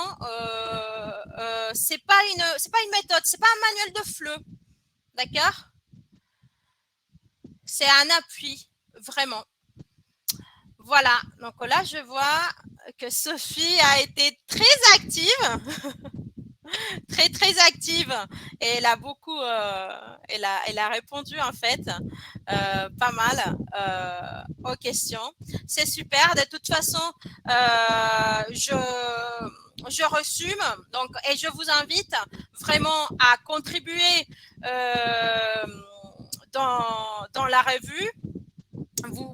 C'est pas une méthode, c'est pas un manuel de FLE, d'accord? C'est un appui, vraiment. Voilà. Donc là, je vois que Sophie a été très active. Très active et elle a beaucoup elle a répondu en fait pas mal aux questions. C'est super. De toute façon, je resume donc et je vous invite vraiment à contribuer dans la revue.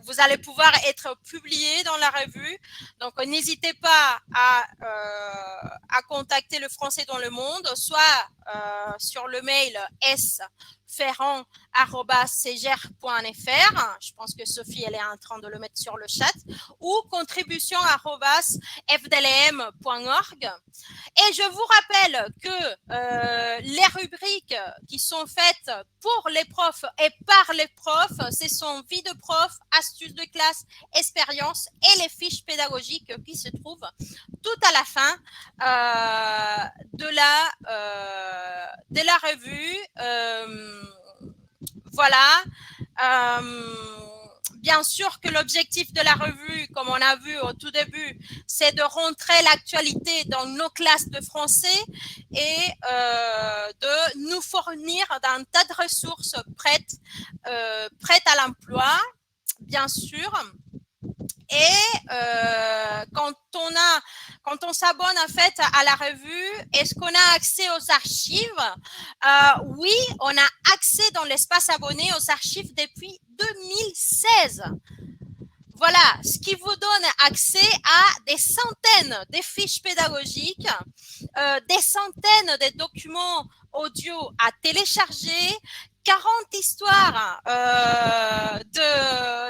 Vous allez pouvoir être publié dans la revue. Donc, n'hésitez pas à contacter Le Français dans le monde, soit sur le mail sferrand@cgr.fr. Je pense que Sophie, elle est en train de le mettre sur le chat. Ou contribution@fdlm.org. Et je vous rappelle que les rubriques qui sont faites pour les profs et par les profs, ce sont vie de prof, astuces de classe, expérience et les fiches pédagogiques qui se trouvent tout à la fin de la revue. Voilà. Bien sûr que l'objectif de la revue, comme on a vu au tout début, c'est de rentrer l'actualité dans nos classes de français et de nous fournir d'un tas de ressources prêtes à l'emploi, bien sûr. Et quand on s'abonne en fait à la revue, est-ce qu'on a accès aux archives? Oui, on a accès dans l'espace abonné aux archives depuis 2016. Voilà, ce qui vous donne accès à des centaines de fiches pédagogiques, des centaines de documents audio à télécharger, 40 histoires,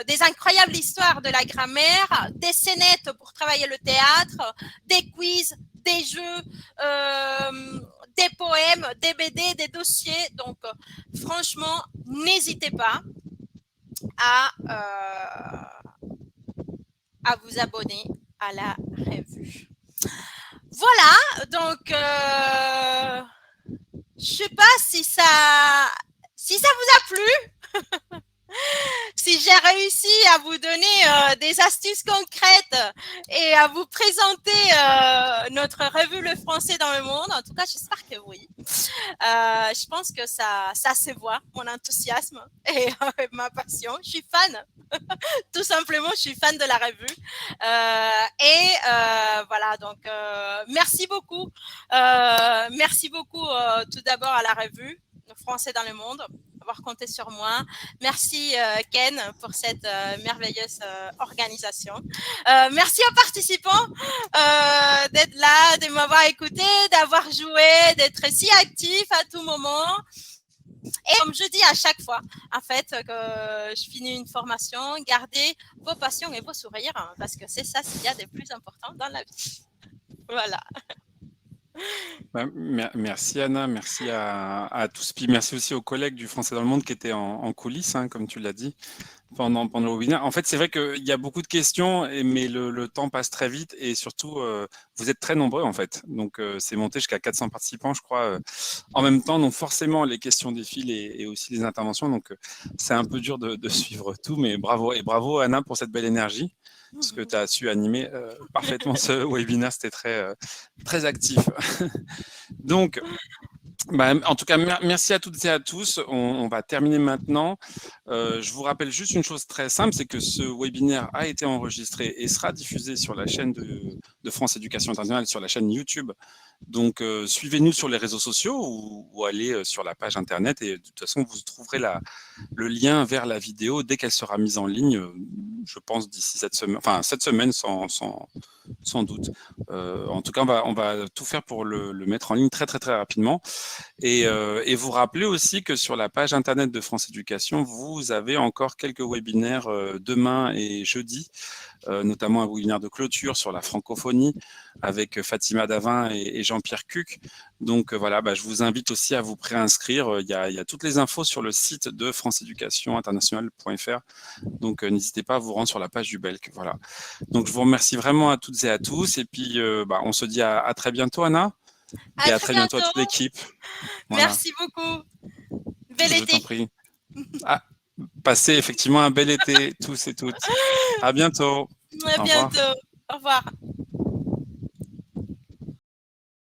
des incroyables histoires de la grammaire, des scénettes pour travailler le théâtre, des quiz, des jeux, des poèmes, des BD, des dossiers. Donc, franchement, n'hésitez pas à vous abonner à la revue. Voilà, donc je sais pas si ça vous a plu, si si j'ai réussi à vous donner des astuces concrètes et à vous présenter notre revue Le Français dans le monde, en tout cas, j'espère que oui. Je pense que ça se voit, mon enthousiasme et ma passion. Je suis fan, tout simplement, je suis fan de la revue. Voilà, donc merci beaucoup. Merci beaucoup tout d'abord à la revue Le Français dans le monde, avoir compté sur moi. Merci Ken pour cette merveilleuse organisation. Merci aux participants d'être là, de m'avoir écouté, d'avoir joué, d'être si actifs à tout moment. Et comme je dis à chaque fois, en fait, que je finis une formation, gardez vos passions et vos sourires, hein, parce que c'est ça ce qu'il y a de plus important dans la vie. Voilà. Merci Anna, merci à tous. Puis merci aussi aux collègues du Français dans le monde qui étaient en coulisses, hein, comme tu l'as dit, pendant le webinaire. En fait, c'est vrai qu'il y a beaucoup de questions, mais le temps passe très vite et surtout, vous êtes très nombreux en fait. Donc, c'est monté jusqu'à 400 participants, je crois, en même temps. Donc, forcément, les questions défilent et aussi les interventions. Donc, c'est un peu dur de suivre tout, mais bravo. Et bravo Anna pour cette belle énergie. Parce que tu as su animer parfaitement ce webinaire, c'était très actif. Donc, en tout cas, merci à toutes et à tous. On va terminer maintenant. Je vous rappelle juste une chose très simple, c'est que ce webinaire a été enregistré et sera diffusé sur la chaîne de France Éducation Internationale, sur la chaîne YouTube. Donc, suivez-nous sur les réseaux sociaux ou allez sur la page Internet et de toute façon, vous trouverez le lien vers la vidéo dès qu'elle sera mise en ligne, je pense d'ici cette semaine sans doute. En tout cas, on va tout faire pour le mettre en ligne très rapidement. Et vous rappelez aussi que sur la page Internet de France Éducation, vous avez encore quelques webinaires demain et jeudi, notamment un webinaire de clôture sur la francophonie avec Fatima Davin et Jean-Pierre Cuc. Donc voilà, je vous invite aussi à vous préinscrire. Il y a toutes les infos sur le site de francéducationinternationale.fr. Donc n'hésitez pas à vous rendre sur la page du BELC. Voilà. Donc je vous remercie vraiment à toutes et à tous. Et puis on se dit à très bientôt, Anna. Et à très bientôt à toute l'équipe. Voilà. Merci beaucoup. Bel Je été. t'en prie. Passez effectivement un bel été, tous et toutes. À bientôt. À bientôt. Au revoir.